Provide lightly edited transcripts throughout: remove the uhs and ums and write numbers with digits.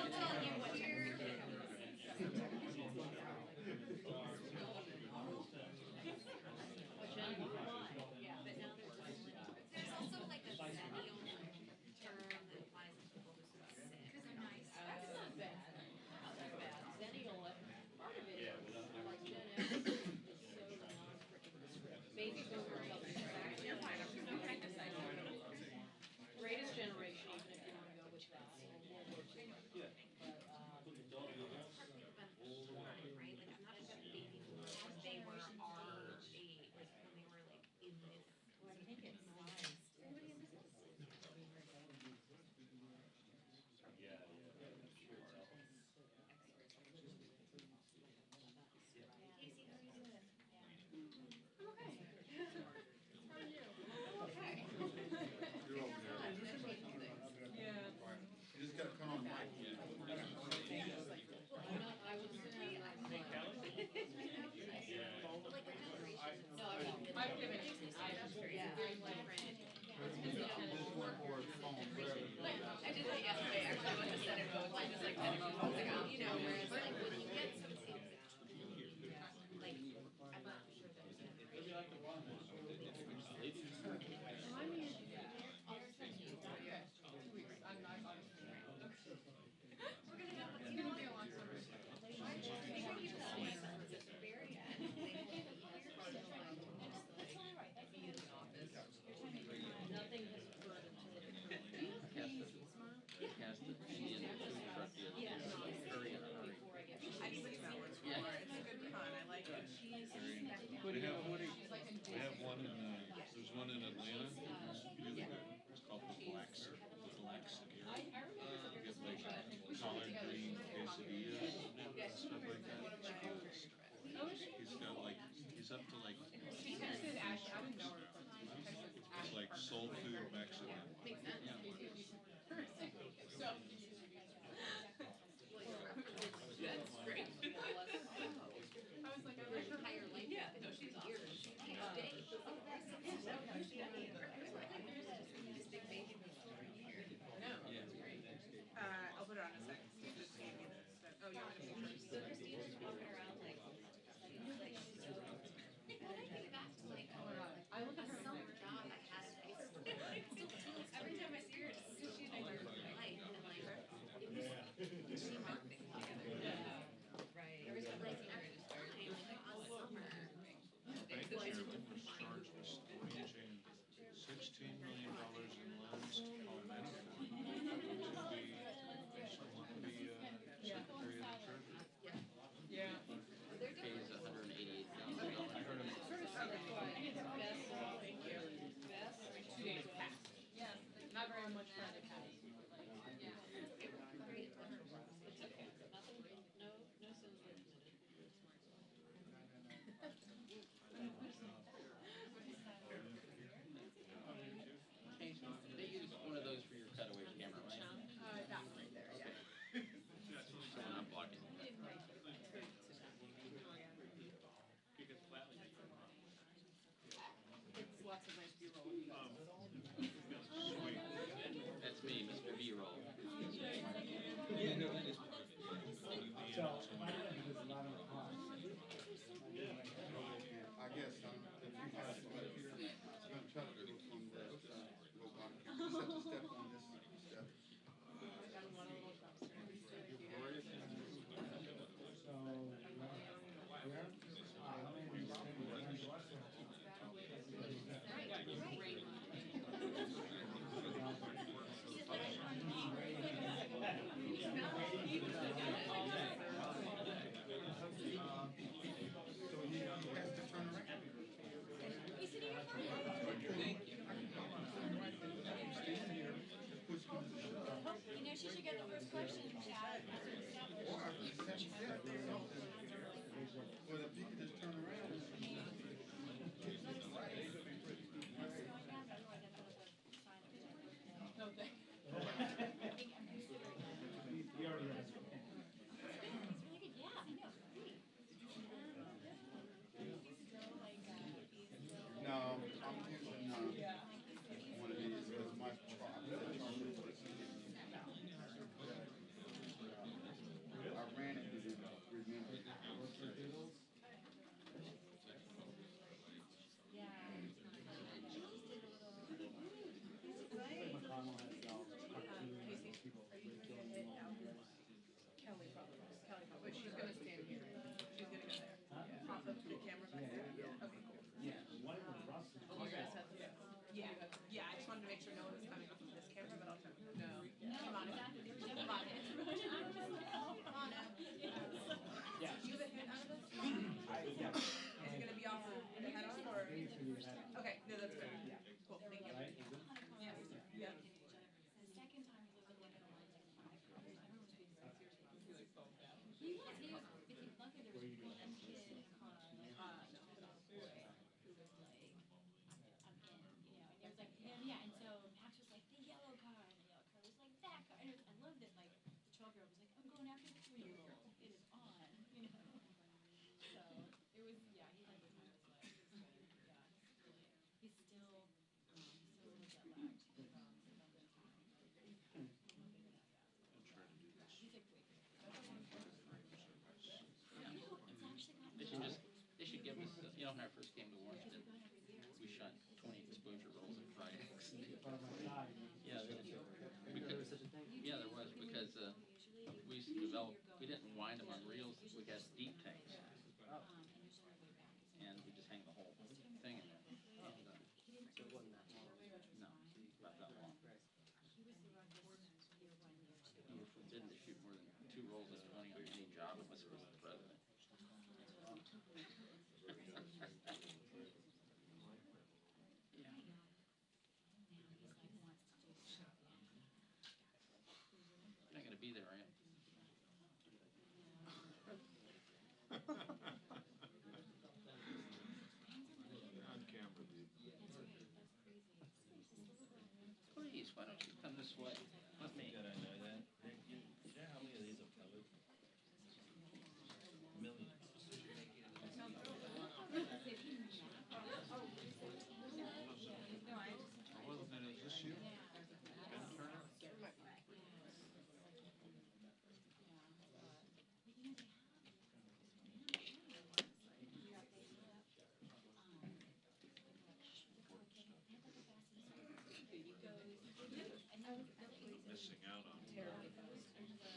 I'll tell you what you're. Yeah, but now there's also like a zennial term that applies to people who sort of sit. Because I'm nice. That's not bad. Not that bad. Zennial, part of it is like Gen X is so non-freaking baby boomers. You're fine. I'm trying to decide. Greatest generation, even if you want to go with that. World War II. But right? Like I'm not just baby boomers. They were our age, like when they were like in this. Well, I think it's nice. Everybody in this is. Yeah. Casey, how are you doing? I'm okay. How are you? I'm okay. You're over there. Yeah. You just gotta come on the mic. I was like a generation. No, I'm not. I've given it. Yeah. Very different. I did that yesterday. Actually, I went to Senate vote. I just like 10 minutes ago. You know, whereas like when you get some things, like I'm not sure that it's we're gonna have it's gonna be a long summer. Nothing has occurred until it We have one in, there's one in Atlanta. It's called the Black Sevier. You get like collard green quesadillas and stuff like that. He's got like, he's up to like, it's like soul food Mexican. Makes sense. So that's great. I was like, I like her higher life. Yeah, no, she's here. She can't stay. This big baby story here. No, it's great. I'll put it on a second. You just gave me this. Oh, you want me to put yours? So Christina's walking around like she's so. And I think back to like a summer job I had in high school. Every time I see her, it's because she's my life. And like, it was she marketing together. Yeah. Right. There was like every time, like all summer. Bank chairman was charged with staging $16 million in loans on Medicare to be Secretary of the Treasury. Yeah. Pays $188,000. I heard him. Best 2 days past. Yeah, not very much further past. Yeah. It's okay. Nothing. No sins were committed. Kelly probably. But she's gonna stand here. She's gonna go there. Off of the camera back there. Okay, cool. You guys have the Yeah, yeah, I just wanted to make sure no one was coming off of this camera, but I'll check. No. Come on. Come on. Come on now. Do you have a hit out of this? Is it gonna be off of the head on or? Okay, no, that's good. Cool, thank you. Yes, yeah. Yeah, and so Max was like, the yellow car, and the yellow car was like, that car. And it was, I loved it, like, the 12-year-old was like, I'm going after the 3-year-old. It is on, you know? So, it was, yeah, he had the time of his life. It was good. Yeah, he's still a little jet lagged from the time. I'm trying to do this. He's like, wait. They should give us, you know, when I first came to Washington, we shot 20 exposure rolls in Friday. Yeah, there was, because we used to develop, we didn't wind them on reels, we had deep tanks. And we just hang the whole thing in there. And, no, not that long. You're forbidden to shoot more than 2 rolls of 20 on any job unless it was the president. You're not going to be there, are you? On camera, dude. Please, why don't you come this way with me? Good, I know that. You know how many of these have covered? Millions. Well, then is this you? Ben Turner?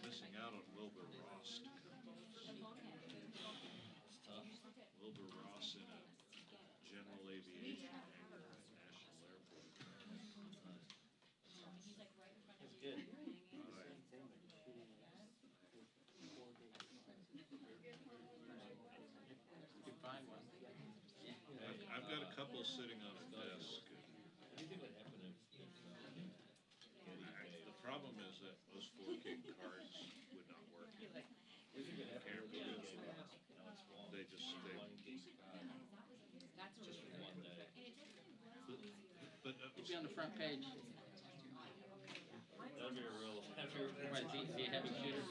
Missing out on Wilbur Ross. It's tough. Wilbur Ross in a general aviation hangar at National Airport. It's good. You can find one. I've got a couple sitting on a desk. Anything would happen if The problem is that those 4K cards would not work. anything could happen if it's wrong. They just stay. One gig, just for one day. But You'd be on the front page. That'd be a real. Right, be a heavy shooter.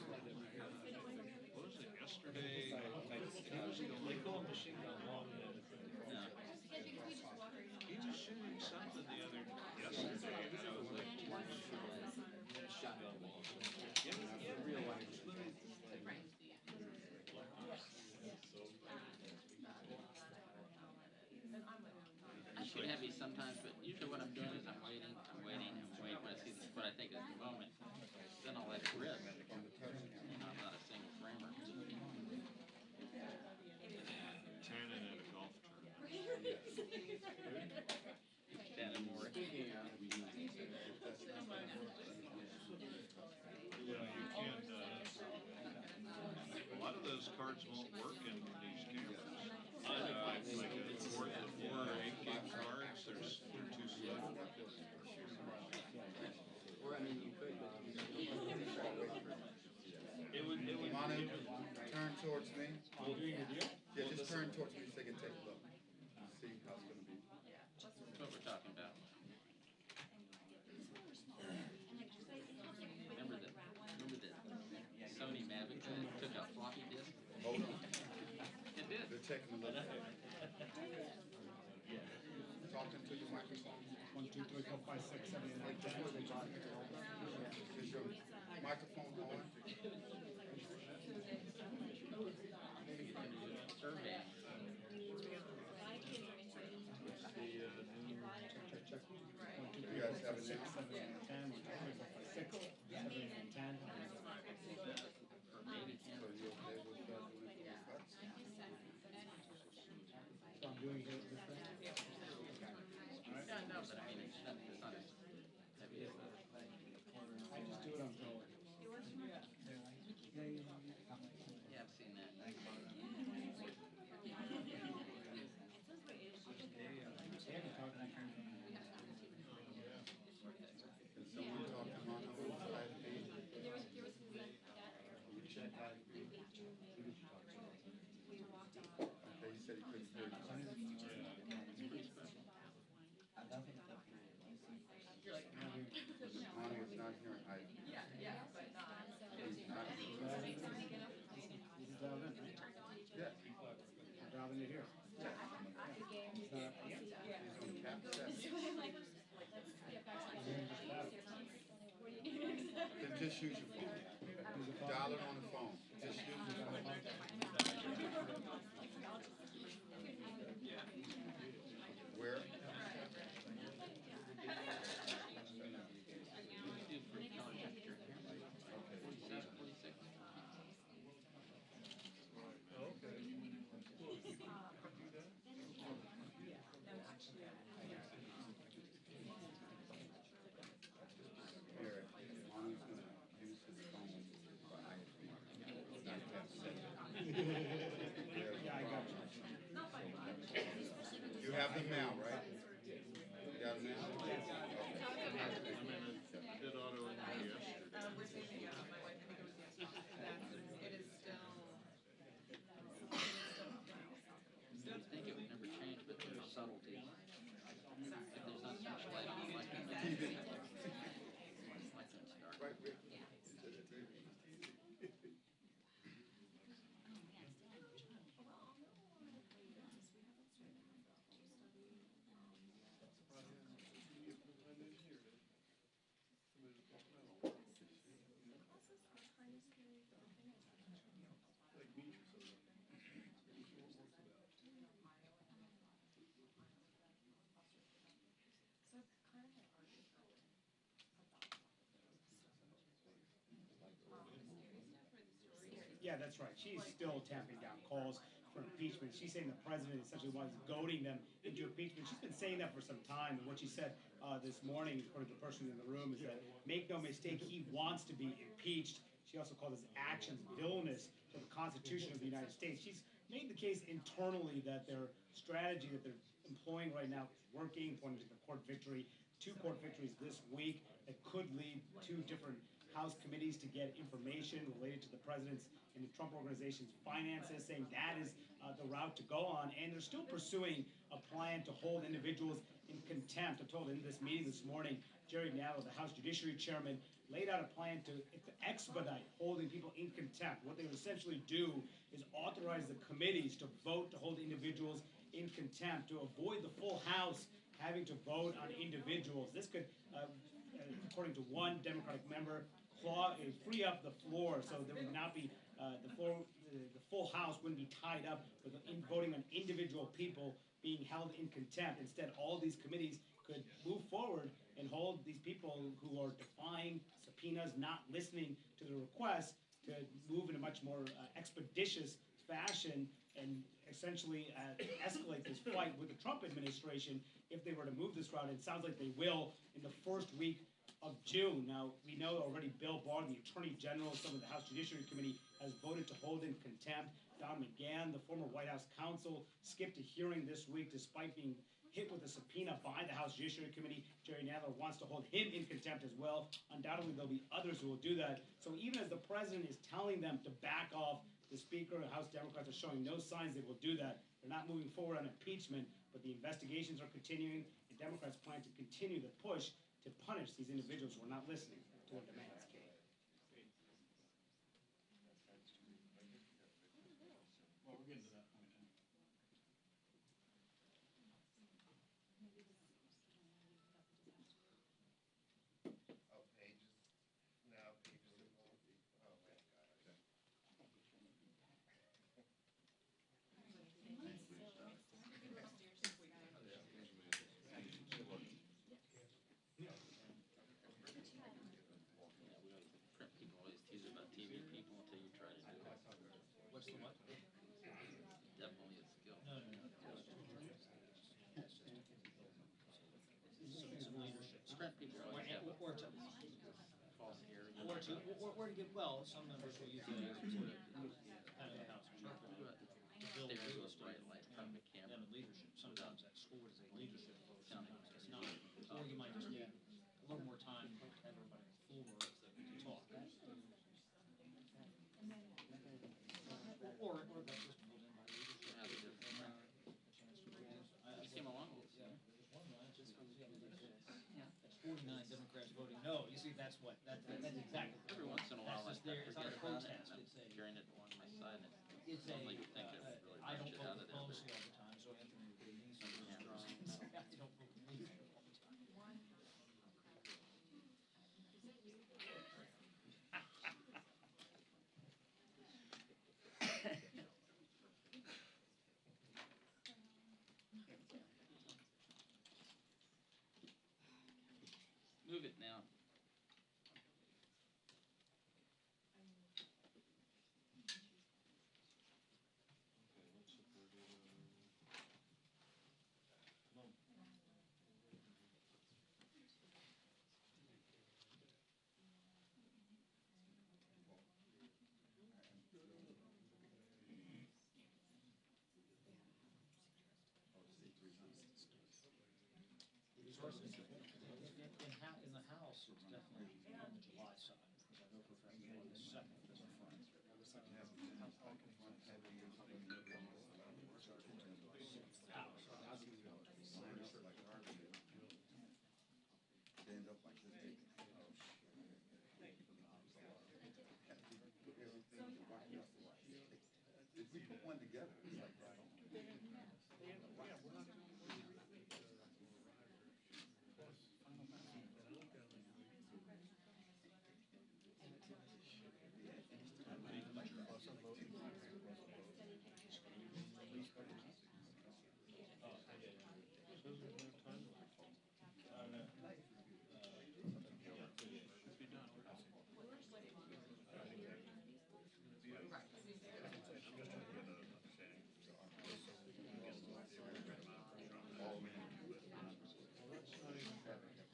what was it yesterday? They call it machine gun long. No. He was shooting something the other yesterday, and I was like, Shotgun long. I shoot heavy sometimes, but usually what I'm doing is I'm waiting. When I see what I think is the moment, then I'll let it rip. You know, I'm not a single framer. tanning at a golf tournament. Dan and Maury. You can't, a lot of those cards won't work in these cameras. Like the 4 AK cards, they're too slow. Or I mean, you could, but It would. Manu, turn towards me. Yeah, just turn towards me so they can take a look. See how it's gonna be. that's what we're talking about. Remember the Sony Mavic that took a floppy disk? Hold on. It did. They're taking a look. Talking to your microphone. 1, 2, 3, 4, 5, 6, 7, 8, 9, 10. Is your microphone on? Survey. You guys have it now? 7, 10. 6, 7 and 10. For maybe 10. So you okay with federal income cuts? So I'm doing it this way. Yeah, no, But I mean, it's not as heavy as that. I just do it until. Yeah, I've seen that. They haven't talked to me. Can someone talk to Monica about that fee? You check that fee? Okay, you said you couldn't hear you. Monica's not hearing either. yeah, but not. He's not hearing. This is dialed in, right? Yeah. I'm dialing it here. It's not, yeah. Cap set. Then just use your phone. Dial it on the phone. Just use your phone. Where? Do for dollar temperature. 46, 46. Here, Monica's gonna use his phone for ISP. It's not cap set. Yeah, I got you. You have them now, right? You got them now? I did auto entry yesterday. We're thinking, my wife, I think it was yesterday, it is still. You'd think it would never change, but there are subtleties. If there's not so much light on, like them TV. start. Right, Rick? Yeah, that's right. She's still tamping down calls for impeachment. She's saying the president essentially was goading them into impeachment. She's been saying that for some time. And what she said this morning, according to the person in the room, is that make no mistake, he wants to be impeached. She also called his actions villainous to the Constitution of the United States. She's made the case internally that their strategy that they're employing right now is working, pointing to the court victory, 2 court victories this week that could lead 2 different House committees to get information related to the president's and the Trump organization's finances, saying that is the route to go on. And they're still pursuing a plan to hold individuals in contempt. I'm told in this meeting this morning, Jerry Nadler, the House Judiciary Chairman, laid out a plan to expedite holding people in contempt. What they would essentially do is authorize the committees to vote to hold individuals in contempt, to avoid the full House having to vote on individuals. This could, according to one Democratic member, free up the floor so there would not be the full House wouldn't be tied up with voting on individual people being held in contempt. Instead, all these committees could move forward and hold these people who are defying subpoenas, not listening to the requests, to move in a much more expeditious fashion and essentially escalate this fight with the Trump administration if they were to move this route. It sounds like they will in the first week of June. Now, we know already Bill Barr, the Attorney General of some of the House Judiciary Committee, has voted to hold in contempt. Don McGahn, the former White House counsel, skipped a hearing this week despite being hit with a subpoena by the House Judiciary Committee. Jerry Nadler wants to hold him in contempt as well. Undoubtedly, there'll be others who will do that. So even as the president is telling them to back off, the Speaker and House Democrats are showing no signs they will do that. They're not moving forward on impeachment, but the investigations are continuing, and Democrats plan to continue the push to punish these individuals who are not listening to their demands. Well, we're getting to that point now. Oh, pages. Now pages are going. Oh my God. What's the what? Definitely a skill. No. Some leadership. Sprint people always have Or to, false arrogance. or to give, well, some members will use it as to kind of how it's interpreted. To build Stare into real a bright estate. light from the camera. And leadership, sometimes that's scored as a leadership role, sometimes it's not. Or you might just need a little more time to have everybody on the floor to talk. Or that's just pulled in by leadership. Yeah, they just, you came along with Yeah. That's 49 Democrats voting no. You see, that's exactly. every once in a while, I That's just there. It's not forget a about it, protest. and It's I'm a. carrying it along my side, and It's a. suddenly you think it really I don't wrench it vote out for of there. Pelosi all the time, so Anthony would be easy. Yeah. I don't vote for me all the time. Move it now. Resources. In the House, it's definitely on the July side, because I know for a fact that the second is a front. Stand up like this big. If we put one together, it's like that.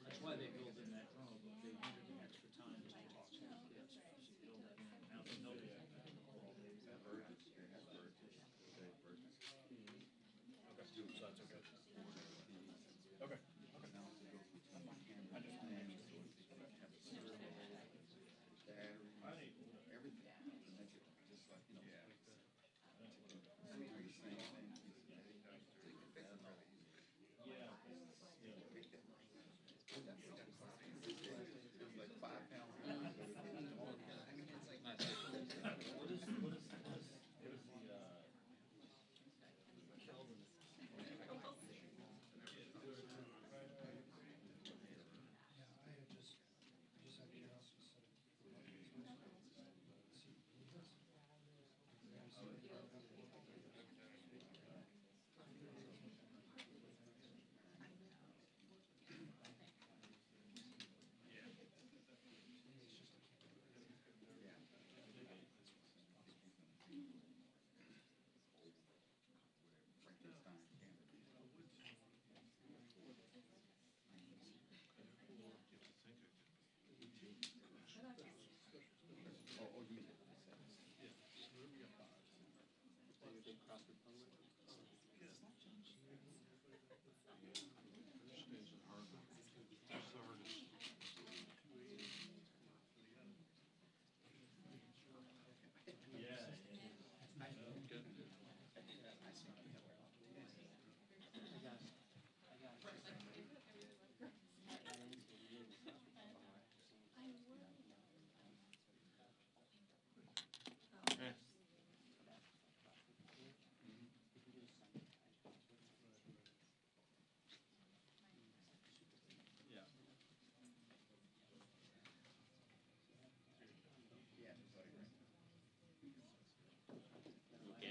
That's why they build in that room, they needed the extra time just to talk to the kids. So you build that in, now they know they have that all day. Okay. Everything. Just like, you know. It's like 5 pounds. What is the,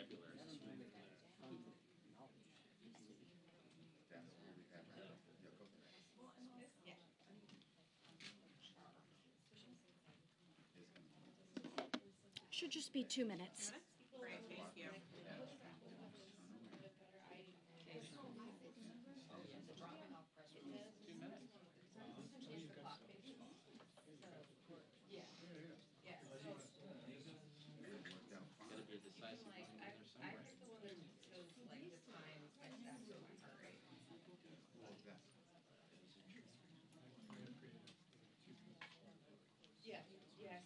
Vocabulary. Should just be 2 minutes.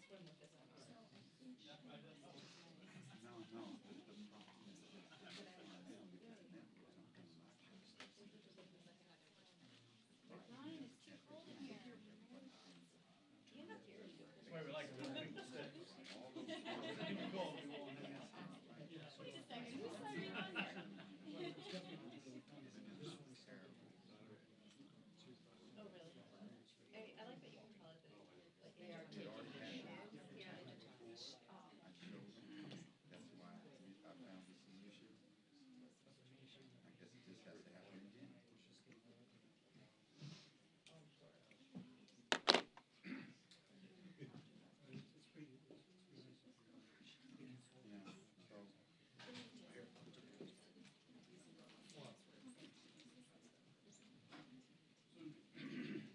swim with this one. No, no, the problem is that Ryan, it's too cold in here. That's why we like it when people sit. People go, we won't hang out. Wait a second, who signed me on there? Oh, really? I like that you can call it the, like, they are taking issues. Yeah. I showed them. That's why I found this issue. I guess it just has to happen again.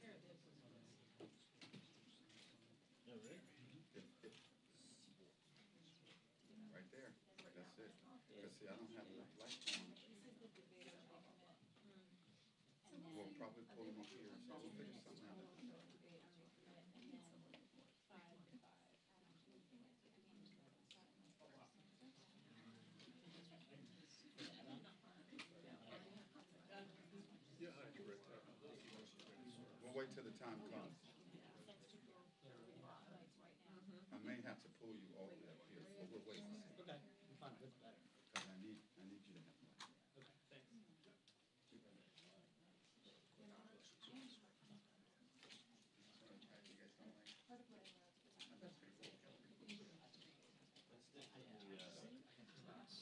Yeah, so. Yeah, right? Right there, that's it. Because see, I don't have enough lights on. We'll probably pull them up here, so we'll figure something out. We'll wait till the time comes. I may have to pull you all the way up here, but we'll wait and see. Okay, I'm fine, that's better. Because I need you to have light. Okay, thanks. Let's stick with the,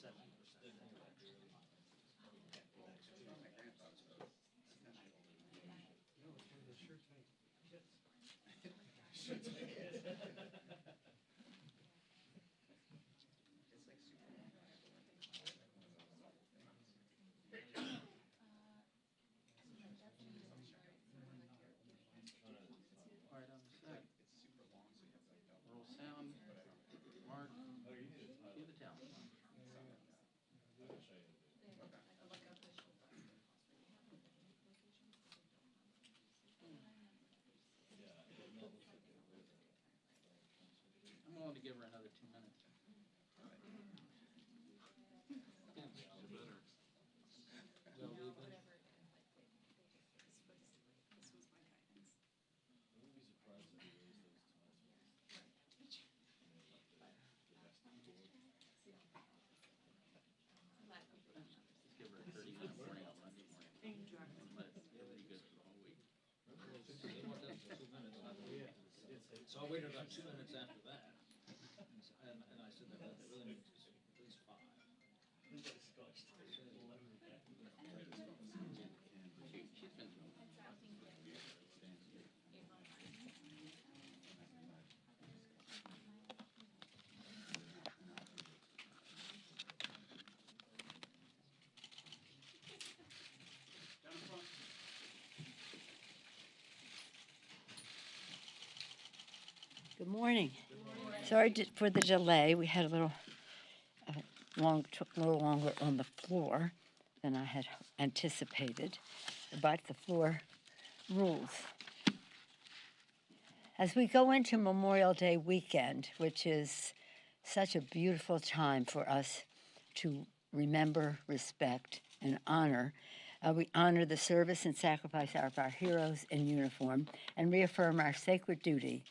7%. All right, on the set. It's super long, so you have like double. Roll sound. Mark, cue the talent. I'm willing to give her another 2 minutes. Well, we've been- Just give her a 30-minute warning on Monday morning. But it'll be good for the whole week. They want us for 2 minutes, I believe. So I waited about 2 minutes after that. And I said, that really needs at least 5. She's been Down in front. Good morning. Sorry for the delay. We had a little took a little longer on the floor than I had anticipated, but the floor rules. As we go into Memorial Day weekend, which is such a beautiful time for us to remember, respect, and honor, we honor the service and sacrifice of our heroes in uniform and reaffirm our sacred duty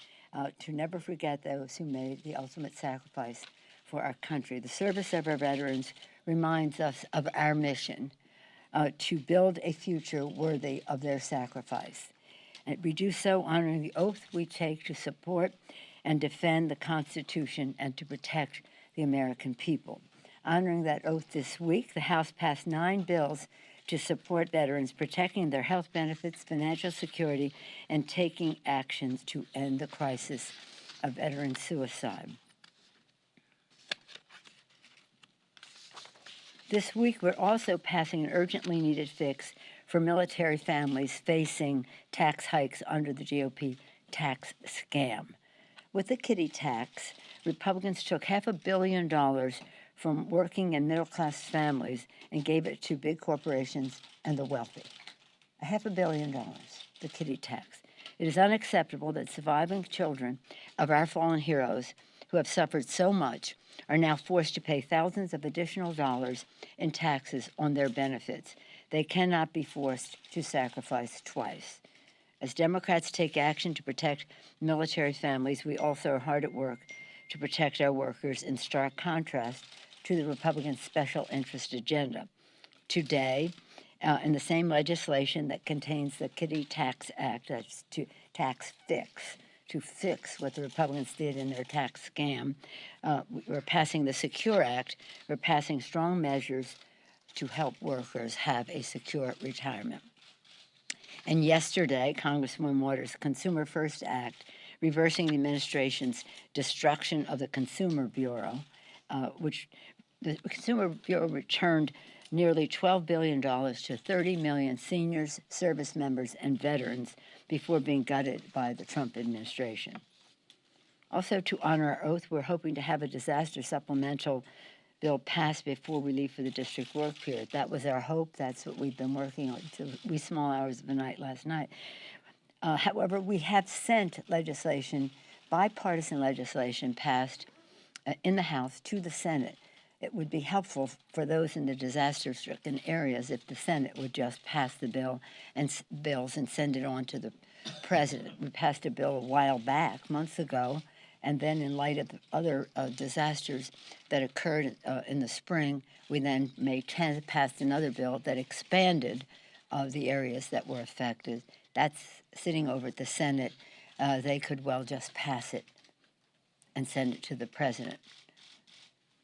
to never forget those who made the ultimate sacrifice for our country. The service of our veterans reminds us of our mission to build a future worthy of their sacrifice. And we do so honoring the oath we take to support and defend the Constitution and to protect the American people. Honoring that oath this week, the House passed 9 bills to support veterans, protecting their health benefits, financial security, and taking actions to end the crisis of veteran suicide. This week, we're also passing an urgently needed fix for military families facing tax hikes under the GOP tax scam. With the kiddie tax, Republicans took $500 million from working and middle-class families and gave it to big corporations and the wealthy. $500 million, the kiddie tax. It is unacceptable that surviving children of our fallen heroes who have suffered so much are now forced to pay thousands of additional dollars in taxes on their benefits. They cannot be forced to sacrifice twice. As Democrats take action to protect military families, we also are hard at work to protect our workers, in stark contrast to the Republican special interest agenda. Today, in the same legislation that contains the Kiddie Tax Act, that's to fix what the Republicans did in their tax scam, we're passing the Secure Act. We're passing strong measures to help workers have a secure retirement. And yesterday, Congresswoman Waters' Consumer First Act, reversing the administration's destruction of the Consumer Bureau, which the Consumer Bureau returned nearly $12 billion to 30 million seniors, service members, and veterans before being gutted by the Trump administration. Also, to honor our oath, we're hoping to have a disaster supplemental bill passed before we leave for the district work period. That was our hope. That's what we've been working on till wee small hours of the night last night. However, we have sent legislation, bipartisan legislation passed in the House to the Senate. It would be helpful for those in the disaster-stricken areas if the Senate would just pass the bills and send it on to the president. We passed a bill a while back, months ago, and then in light of the other disasters that occurred in the spring, we then passed another bill that expanded the areas that were affected. That's sitting over at the Senate. They could well just pass it and send it to the president.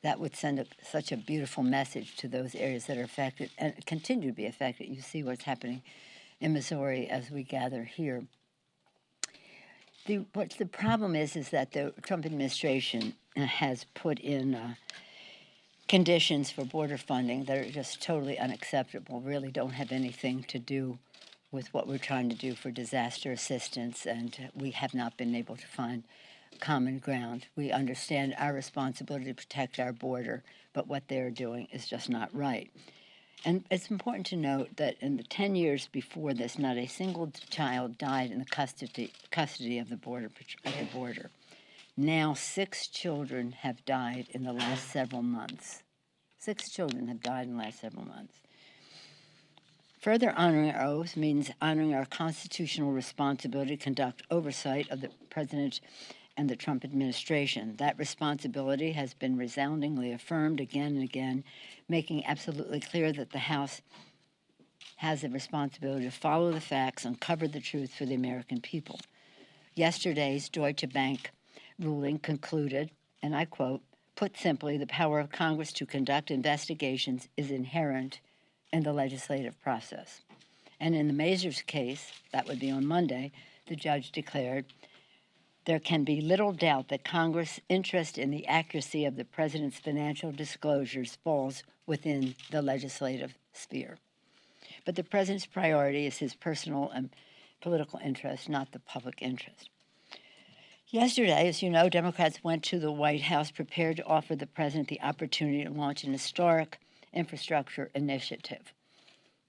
That would send such a beautiful message to those areas that are affected and continue to be affected. You see what's happening in Missouri as we gather here. What the problem is that the Trump administration has put in conditions for border funding that are just totally unacceptable, really don't have anything to do with what we're trying to do for disaster assistance, and we have not been able to find common ground. We understand our responsibility to protect our border, but what they're doing is just not right. And it's important to note that in the 10 years before this, not a single child died in the custody of the border. Now 6 children have died in the last several months. 6 children have died in the last several months. Further honoring our oath means honoring our constitutional responsibility to conduct oversight of the president and the Trump administration. That responsibility has been resoundingly affirmed again and again, making absolutely clear that the House has a responsibility to follow the facts, uncover the truth for the American people. Yesterday's Deutsche Bank ruling concluded, and I quote, "Put simply, the power of Congress to conduct investigations is inherent in the legislative process." And in the Mazars case, that would be on Monday, the judge declared, "There can be little doubt that Congress' interest in the accuracy of the president's financial disclosures falls within the legislative sphere. But the president's priority is his personal and political interest, not the public interest." Yesterday, as you know, Democrats went to the White House prepared to offer the president the opportunity to launch an historic infrastructure initiative.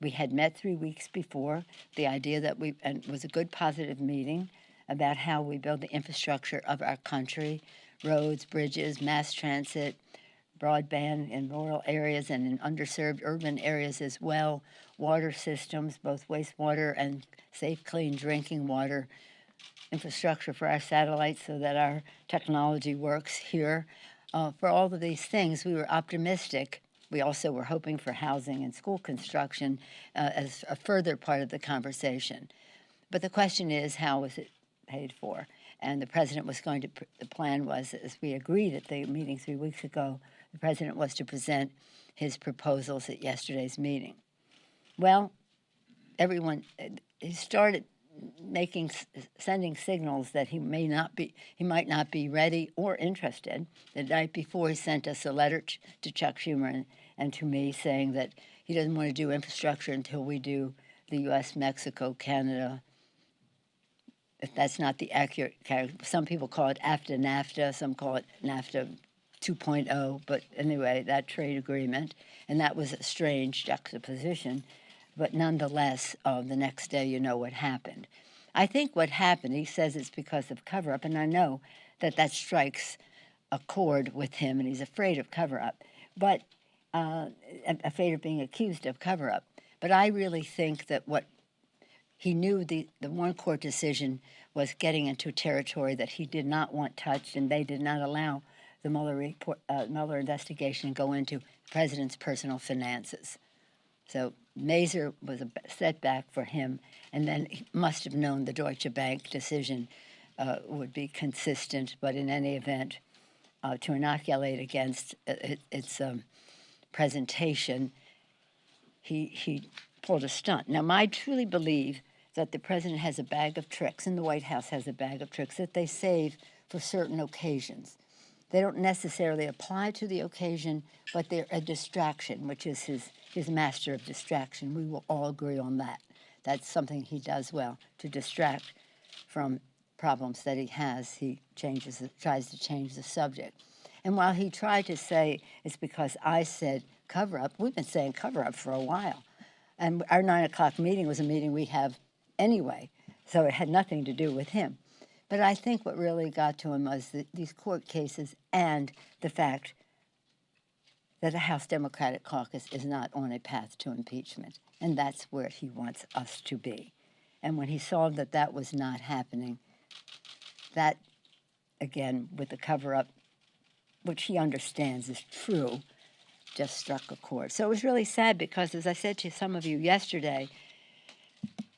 We had met 3 weeks before, the idea that and it was a good positive meeting about how we build the infrastructure of our country, roads, bridges, mass transit, broadband in rural areas and in underserved urban areas as well, water systems, both wastewater and safe, clean drinking water, infrastructure for our satellites so that our technology works here. For all of these things, we were optimistic. We also were hoping for housing and school construction as a further part of the conversation. But the question is, how was it paid for? And the president was going to, the plan was, as we agreed at the meeting 3 weeks ago, the president was to present his proposals at yesterday's meeting. Well, he started sending signals that he might not be ready or interested. The night before, he sent us a letter to Chuck Schumer and to me saying that he doesn't want to do infrastructure until we do the U.S., Mexico, Canada. If that's not the accurate character, some people call it after NAFTA, some call it NAFTA 2.0, but anyway, that trade agreement, and that was a strange juxtaposition. But nonetheless, the next day, you know what happened. I think what happened, he says it's because of cover-up, and I know that strikes a chord with him, and he's afraid of cover-up, but afraid of being accused of cover-up. But I really think that what he knew the one court decision was getting into territory that he did not want touched, and they did not allow the Mueller investigation to go into the president's personal finances. So Mazur was a setback for him, and then he must have known the Deutsche Bank decision would be consistent, but in any event, to inoculate against its presentation, he pulled a stunt. Now, I truly believe that the president has a bag of tricks, and the White House has a bag of tricks that they save for certain occasions. They don't necessarily apply to the occasion, but they're a distraction, which is his master of distraction. We will all agree on that. That's something he does well, to distract from problems that he has. He tries to change the subject. And while he tried to say it's because I said cover-up, we've been saying cover-up for a while. And our 9 o'clock meeting was a meeting we have anyway, so it had nothing to do with him. But I think what really got to him was these court cases and the fact that the House Democratic Caucus is not on a path to impeachment, and that's where he wants us to be. And when he saw that that was not happening, that, again, with the cover-up, which he understands is true, just struck a chord. So it was really sad because, as I said to some of you yesterday,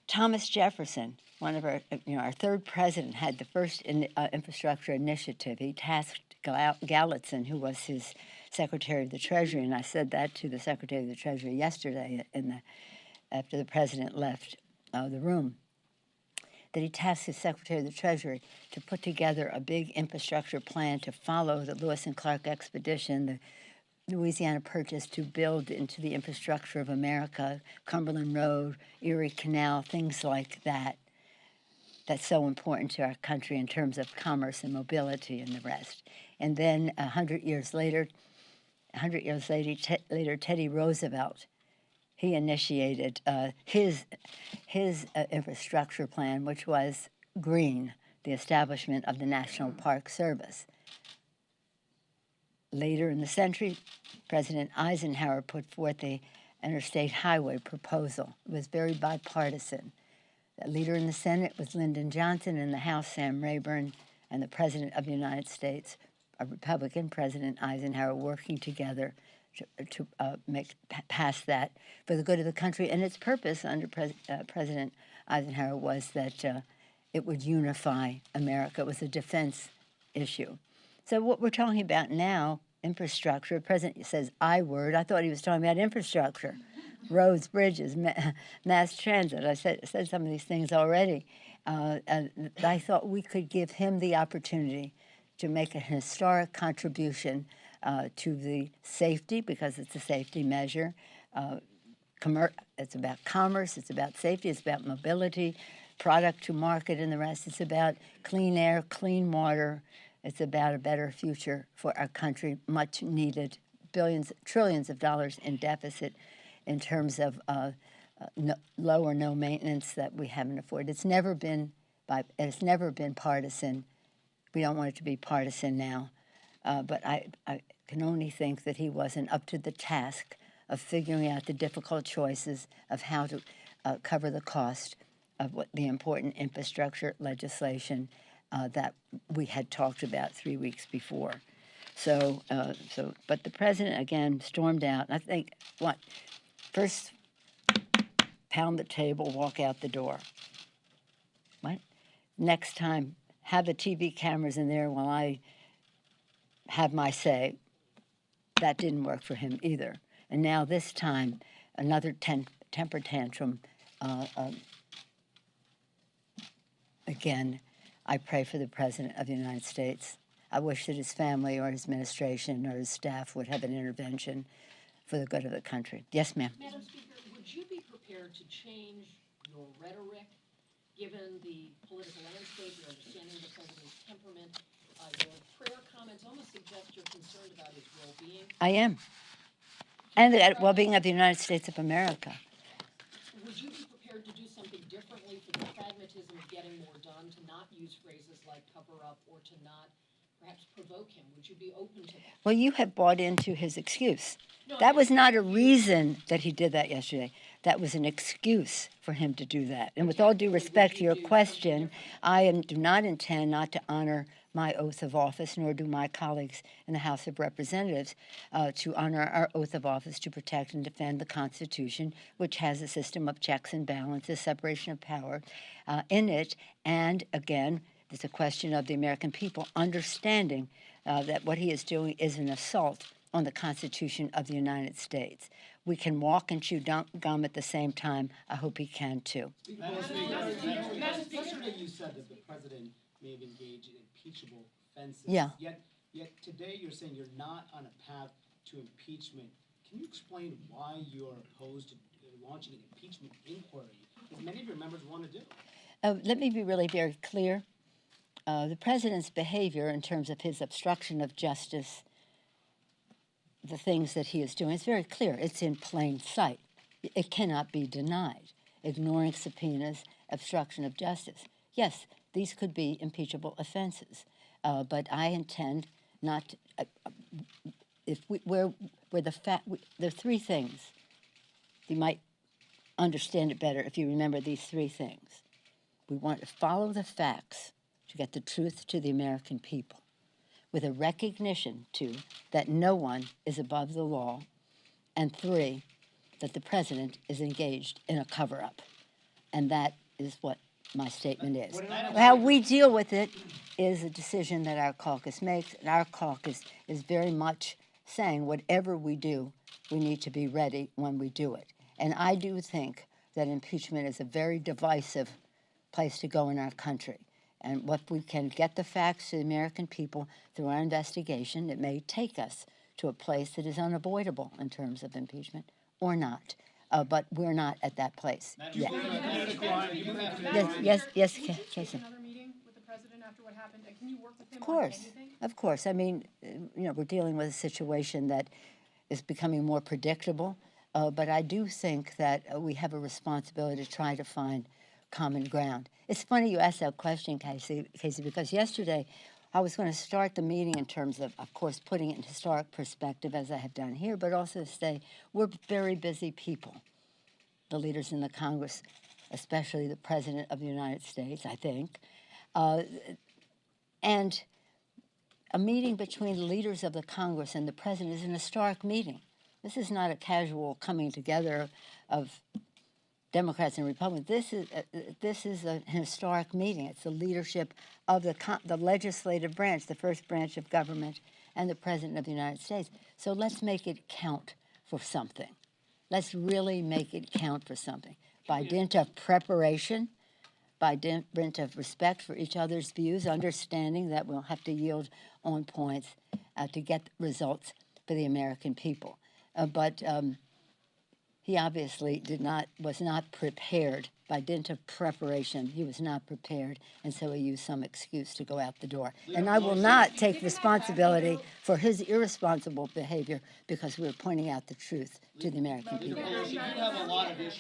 Thomas Jefferson, one of our third president, had the first infrastructure initiative. He tasked Gallatin, who was his Secretary of the Treasury, and I said that to the Secretary of the Treasury yesterday after the president left the room, that he tasked his Secretary of the Treasury to put together a big infrastructure plan to follow the Lewis and Clark expedition, the Louisiana Purchase, to build into the infrastructure of America, Cumberland Road, Erie Canal, things like that. That's so important to our country in terms of commerce and mobility and the rest. And then 100 years later, Teddy Roosevelt, he initiated his infrastructure plan, which was green, the establishment of the National Park Service. Later in the century, President Eisenhower put forth the Interstate Highway proposal. It was very bipartisan. The leader in the Senate was Lyndon Johnson, in the House, Sam Rayburn, and the President of the United States, a Republican, President Eisenhower, working together to pass that for the good of the country. And its purpose under President Eisenhower was that it would unify America. It was a defense issue. So what we're talking about now, infrastructure, the president says I word. I thought he was talking about infrastructure, roads, bridges, mass transit. I said some of these things already. I thought we could give him the opportunity to make a historic contribution to the safety, because it's a safety measure. It's about commerce, it's about safety, it's about mobility, product to market, and the rest. It's about clean air, clean water. It's about a better future for our country, much needed, trillions of dollars in deficit in terms of low or no maintenance that we haven't afforded. It's never been partisan. We don't want it to be partisan now. But I can only think that he wasn't up to the task of figuring out the difficult choices of how to cover the cost of what the important infrastructure legislation that we had talked about 3 weeks before. But the president, again, stormed out. I think, first pound the table, walk out the door. What? Next time, have the TV cameras in there while I have my say. That didn't work for him either. And now this time, another temper tantrum. Again, I pray for the President of the United States. I wish that his family or his administration or his staff would have an intervention for the good of the country. Yes, ma'am. Madam Speaker, would you be prepared to change your rhetoric, given the political landscape, your understanding of the president's temperament? Your prayer comments almost suggest you're concerned about his well-being. I am. And the well-being of the United States of America. Would you be prepared to do something differently for the pragmatism of getting use phrases like cover up or to not perhaps provoke him? Would you be open to that? Well, you have bought into his excuse. No, That I was mean, not a reason that he did that yesterday. That was an excuse for him to do that. And with all due respect to your question, do not intend not to honor my oath of office, nor do my colleagues in the House of Representatives, to honor our oath of office to protect and defend the Constitution, which has a system of checks and balances, separation of power in it. And again, it's a question of the American people understanding that what he is doing is an assault on the Constitution of the United States. We can walk and chew gum at the same time. I hope he can too. Yesterday you said that the president may have engaged in impeachable offenses. Yeah. Yet today you're saying you're not on a path to impeachment. Can you explain why you're opposed to launching an impeachment inquiry, as many of your members want to do? Let me be really very clear. The president's behavior in terms of his obstruction of justice, the things that he is doing, it's very clear. It's in plain sight. It cannot be denied. Ignoring subpoenas, obstruction of justice. Yes, these could be impeachable offenses, but I intend not. There are three things. You might understand it better if you remember these three things. We want to follow the facts to get the truth to the American people, with a recognition, too, that no one is above the law, and three, that the president is engaged in a cover-up. And that is what my statement is. How we deal with it is a decision that our caucus makes, and our caucus is very much saying whatever we do, we need to be ready when we do it. And I do think that impeachment is a very divisive place to go in our country. And what we can get the facts to the American people through our investigation, it may take us to a place that is unavoidable in terms of impeachment or not. But we're not at that place yet. Yes, Jason. Another meeting with the president after what happened, and can you work with him on anything? Of course. I mean, we're dealing with a situation that is becoming more predictable. But I do think that we have a responsibility to try to find common ground. It's funny you asked that question, Casey, because yesterday I was going to start the meeting in terms of course, putting it in historic perspective, as I have done here, but also say we're very busy people, the leaders in the Congress, especially the President of the United States, I think. And a meeting between the leaders of the Congress and the President is an historic meeting. This is not a casual coming together of Democrats and Republicans. This is an historic meeting. It's the leadership of the legislative branch, the first branch of government, and the President of the United States. So let's make it count for something. Let's really make it count for something. By dint of preparation, by dint of respect for each other's views, understanding that we'll have to yield on points to get results for the American people. But he obviously was not prepared. By dint of preparation, he was not prepared, and so he used some excuse to go out the door. And I will not take responsibility for his irresponsible behavior because we're pointing out the truth to the American people.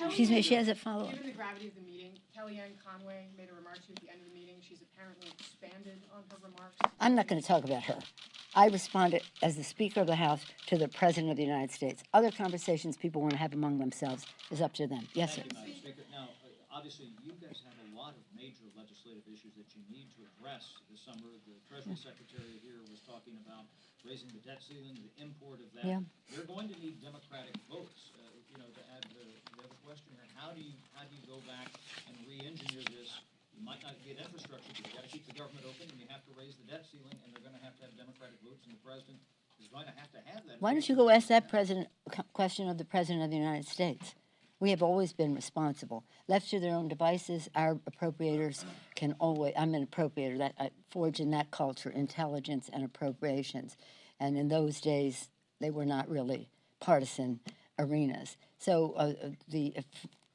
Excuse me, she has a follow-up. Given the gravity of the meeting, Kellyanne Conway made a remark to you at the end of the meeting. She's apparently expanded on her remarks. I'm not going to talk about her. I responded as the Speaker of the House to the President of the United States. Other conversations people want to have among themselves is up to them. Yes, sir. Thank you, Madam Speaker. Now, obviously, you guys have a lot of major legislative issues that you need to address this summer. The Treasury Secretary here was talking about raising the debt ceiling, the import of that. Yeah. They're going to need Democratic votes. To add the other question here, how do you go back and re-engineer this? You might not get infrastructure, but you got to keep the government open, and you have to raise the debt ceiling, and they're going to have Democratic votes, and the president is going to have that. Why don't you go ask that question of the President of the United States? We have always been responsible. Left to their own devices, our appropriators can always, I'm an appropriator, that I forge in that culture, intelligence and appropriations. And in those days, they were not really partisan arenas. So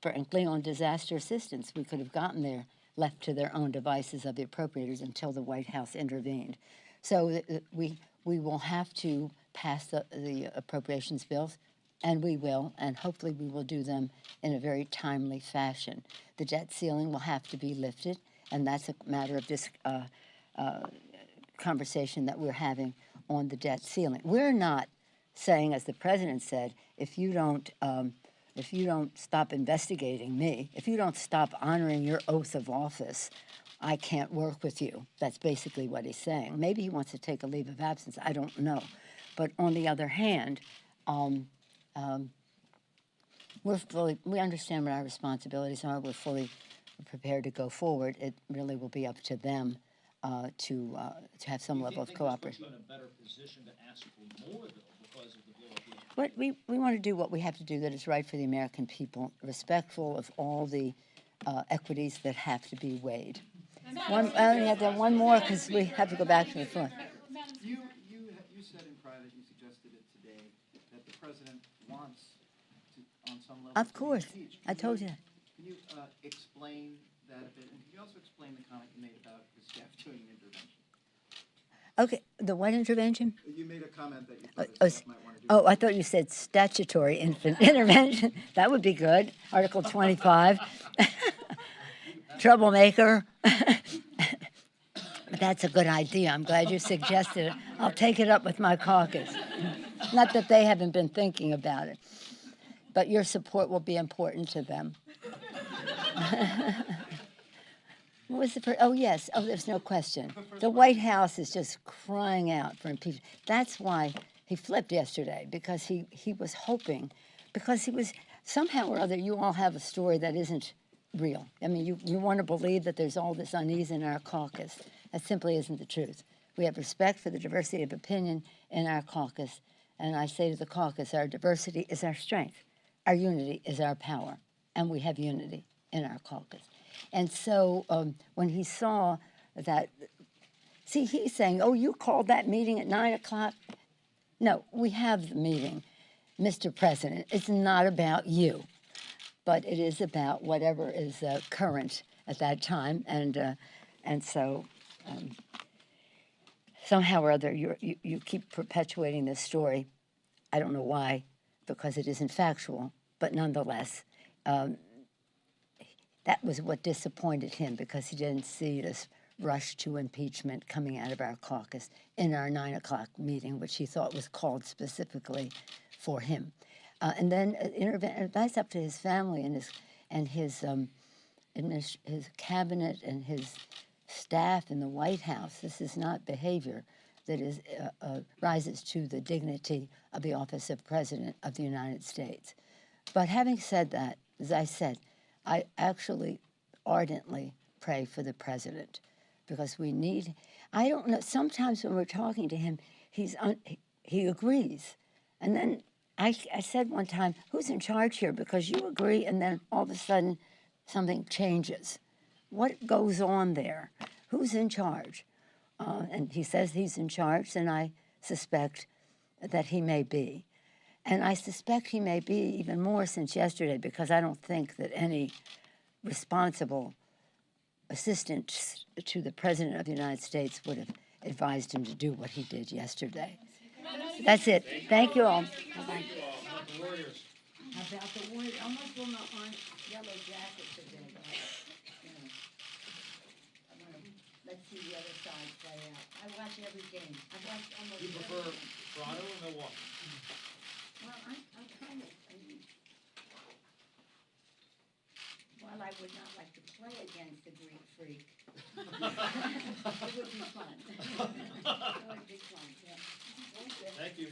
frankly, on disaster assistance, we could have gotten there left to their own devices of the appropriators until the White House intervened. So we will have to pass the appropriations bills, and we will, and hopefully we will do them in a very timely fashion. The debt ceiling will have to be lifted, and that's a matter of this conversation that we're having on the debt ceiling. We're not saying, as the president said, if you don't stop investigating me, if you don't stop honoring your oath of office, I can't work with you. That's basically what he's saying. Maybe he wants to take a leave of absence. I don't know. But on the other hand, we understand what our responsibilities are. We're fully prepared to go forward. It really will be up to them to have some level of cooperation. Do you think this puts you in a better position to ask for more, though, because of the blow-up yesterday? What we want to do what we have to do that is right for the American people, respectful of all the equities that have to be weighed. I only have one more because we have to go back to the floor. You said in private, you suggested it today, that the president wants to, on some level, Of to be course, impeached. I told you that. Can you explain that a bit, and can you also explain the comment you made about his staff doing an intervention? Okay, the what intervention? You made a comment that you thought his staff might want to do. I thought you said statutory intervention. That would be good. Article 25. Troublemaker. That's a good idea. I'm glad you suggested it. I'll take it up with my caucus. Not that they haven't been thinking about it, but your support will be important to them. What was the oh, yes. Oh, there's no question. The White House is just crying out for impeachment. That's why he flipped yesterday, because he was hoping, because he was, somehow or other, you all have a story that isn't real. I mean, you want to believe that there's all this unease in our caucus. That simply isn't the truth. We have respect for the diversity of opinion in our caucus, and I say to the caucus, our diversity is our strength. Our unity is our power, and we have unity in our caucus. And so when he saw that, see, he's saying, oh, you called that meeting at 9 o'clock? No, we have the meeting, Mr. President. It's not about you, but it is about whatever is current at that time. And so somehow or other, you keep perpetuating this story. I don't know why, because it isn't factual, but nonetheless, that was what disappointed him, because he didn't see this rush to impeachment coming out of our caucus in our 9 o'clock meeting, which he thought was called specifically for him. And then that's up to his family and his cabinet and his staff in the White House. This is not behavior that is rises to the dignity of the office of President of the United States. But having said that, as I said, I actually ardently pray for the president, because we need, I don't know, sometimes when we're talking to him, he agrees. And then I said one time, who's in charge here? Because you agree, and then all of a sudden something changes. What goes on there? Who's in charge? And he says he's in charge, and I suspect that he may be. And I suspect he may be even more since yesterday, because I don't think that any responsible assistant to the President of the United States would have advised him to do what he did yesterday. That's it. Thank you all. Bye-bye. About the Warriors. About the Warriors. Almost will not on yellow jacket today, but let's see the other side play out. I watch every game. I've watched almost You every prefer game. Toronto or Milwaukee? Well, I'm kind of, while I would not like to play against the Greek freak, it would be fun. It would be fun, yeah. Thank you.